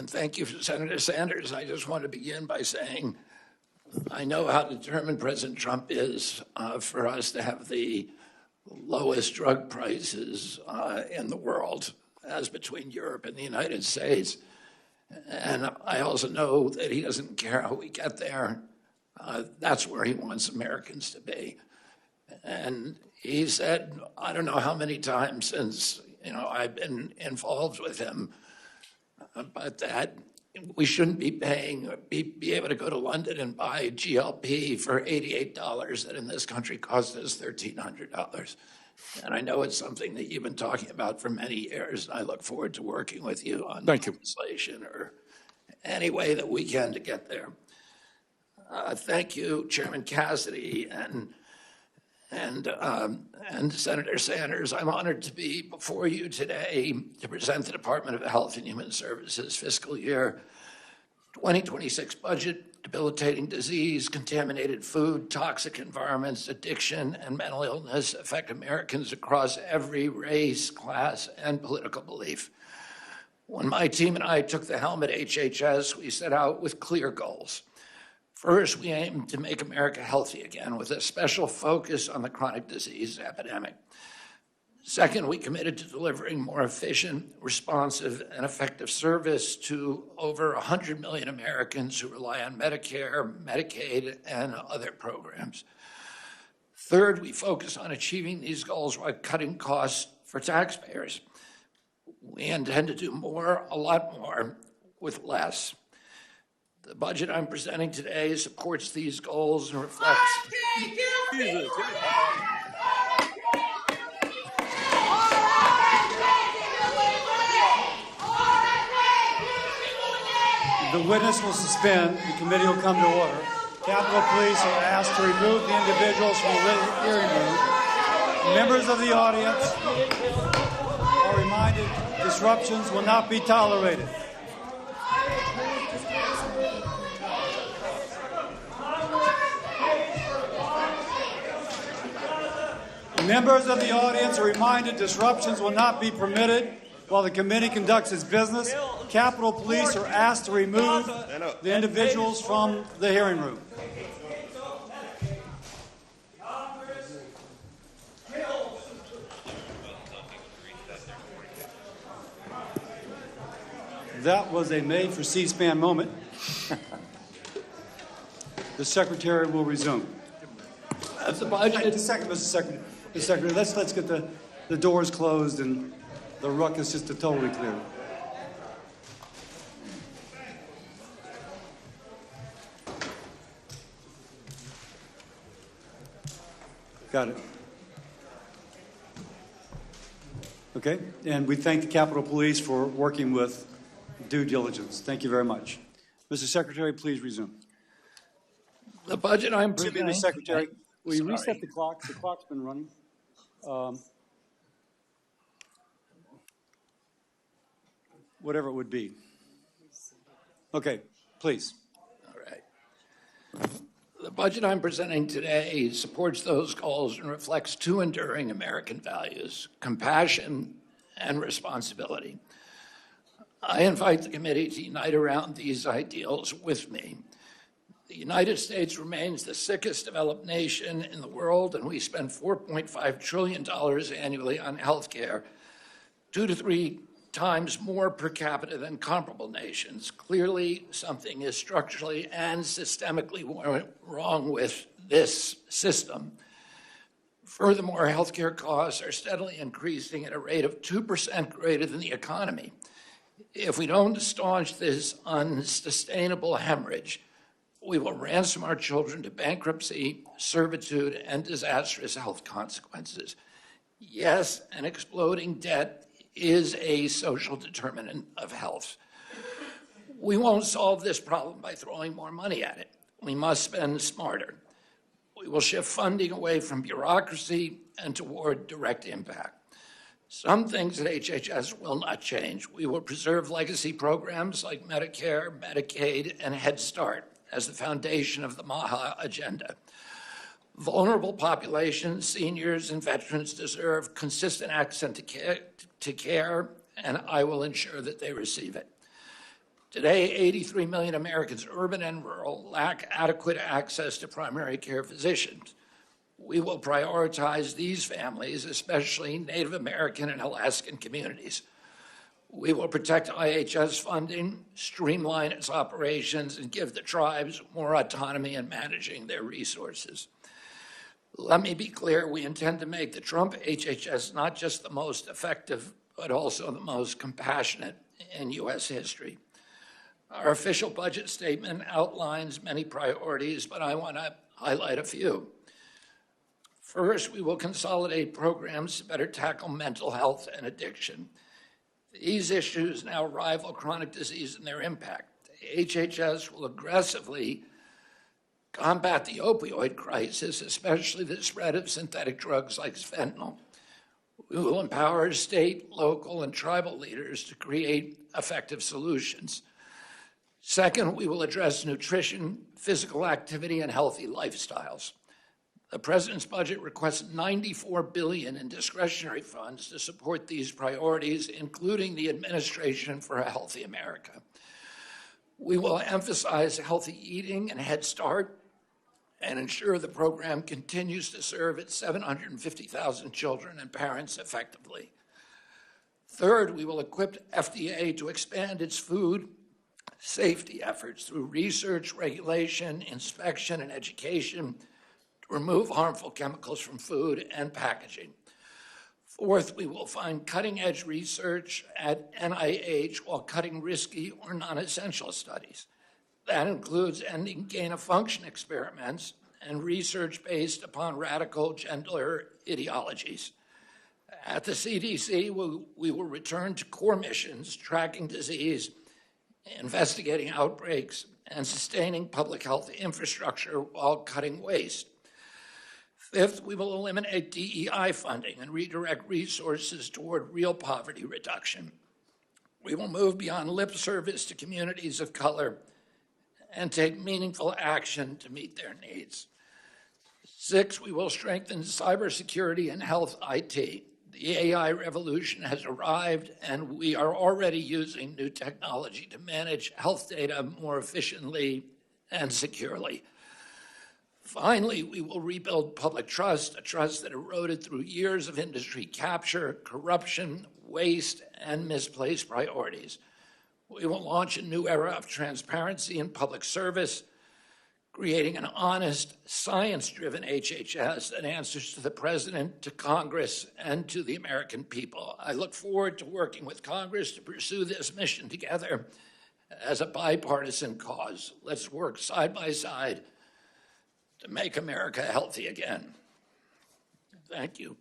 And thank you, Senator Sanders. I just want to begin by saying I know how determined President Trump is for us to have the lowest drug prices in the world, as between Europe and the United States. And I also know that he doesn't care how we get there. That's where he wants Americans to be. And he said, I don't know how many times since I've been involved with him, but that we shouldn't be be able to go to London and buy GLP for $88 that in this country costs us $1,300. And I know it's something that you've been talking about for many years. And I look forward to working with you on legislation or any way that we can to get there. Thank you, Chairman Cassidy and Senator Sanders. I'm honored to be before you today to present the Department of Health and Human Services fiscal year 2026 budget. Debilitating disease, contaminated food, toxic environments, addiction, and mental illness affect Americans across every race, class, and political belief. When my team and I took the helm at HHS, we set out with clear goals. First, we aimed to make America healthy again with a special focus on the chronic disease epidemic. Second, we committed to delivering more efficient, responsive, and effective service to over 100 million Americans who rely on Medicare, Medicaid, and other programs. Third, we focus on achieving these goals while cutting costs for taxpayers. We intend to do more, a lot more, with less. The budget I'm presenting today supports these goals and reflects... The witness will suspend. The committee will come to order. Capitol Police are asked to remove the individuals from the hearing room. Members of the audience are reminded disruptions will not be tolerated. Members of the audience are reminded disruptions will not be permitted while the committee conducts its business. Capitol Police are asked to remove the individuals from the hearing room. That was a made for C-SPAN moment. The Secretary will resume. That's the budget. Mr. Secretary, let's get the doors closed and the ruckus just to totally clear. Got it. Okay, and we thank the Capitol Police for working with due diligence. Thank you very much. Mr. Secretary, please resume. The budget I'm presenting... Mr. Secretary, will you reset the clock? The clock's been running. Whatever it would be. Okay, please. All right. The budget I'm presenting today supports those goals and reflects two enduring American values: compassion and responsibility. I invite the committee to unite around these ideals with me. The United States remains the sickest developed nation in the world, and we spend $4.5 trillion annually on health care, 2 to 3 times more per capita than comparable nations. Clearly, something is structurally and systemically wrong with this system. Furthermore, healthcare costs are steadily increasing at a rate of 2% greater than the economy. If we don't staunch this unsustainable hemorrhage, we will ransom our children to bankruptcy, servitude, and disastrous health consequences. Yes, an exploding debt is a social determinant of health. We won't solve this problem by throwing more money at it. We must spend smarter. We will shift funding away from bureaucracy and toward direct impact. Some things at HHS will not change. We will preserve legacy programs like Medicare, Medicaid, and Head Start as the foundation of the MAHA agenda. Vulnerable populations, seniors, and veterans deserve consistent access to care, and I will ensure that they receive it. Today, 83 million Americans, urban and rural, lack adequate access to primary care physicians. We will prioritize these families, especially Native American and Alaskan communities. We will protect IHS funding, streamline its operations, and give the tribes more autonomy in managing their resources. Let me be clear, we intend to make the Trump HHS not just the most effective, but also the most compassionate in U.S. history. Our official budget statement outlines many priorities, but I want to highlight a few. First, we will consolidate programs to better tackle mental health and addiction. These issues now rival chronic disease in their impact. The HHS will aggressively combat the opioid crisis, especially the spread of synthetic drugs like fentanyl. We will empower state, local, and tribal leaders to create effective solutions. Second, we will address nutrition, physical activity, and healthy lifestyles. The President's budget requests $94 billion in discretionary funds to support these priorities, including the Administration for a Healthy America. We will emphasize healthy eating and Head Start and ensure the program continues to serve its 750,000 children and parents effectively. Third, we will equip FDA to expand its food safety efforts through research, regulation, inspection, and education to remove harmful chemicals from food and packaging. Fourth, we will fund cutting-edge research at NIH while cutting risky or non-essential studies. That includes ending gain-of-function experiments and research based upon radical gender ideologies. At the CDC, we will return to core missions, tracking disease, investigating outbreaks, and sustaining public health infrastructure while cutting waste. Fifth, we will eliminate DEI funding and redirect resources toward real poverty reduction. We will move beyond lip service to communities of color and take meaningful action to meet their needs. Six, we will strengthen cybersecurity and health IT. The AI revolution has arrived, and we are already using new technology to manage health data more efficiently and securely. Finally, we will rebuild public trust, a trust that eroded through years of industry capture, corruption, waste, and misplaced priorities. We will launch a new era of transparency in public service, creating an honest, science-driven HHS that answers to the President, to Congress, and to the American people. I look forward to working with Congress to pursue this mission together as a bipartisan cause. Let's work side by side to make America healthy again. Thank you.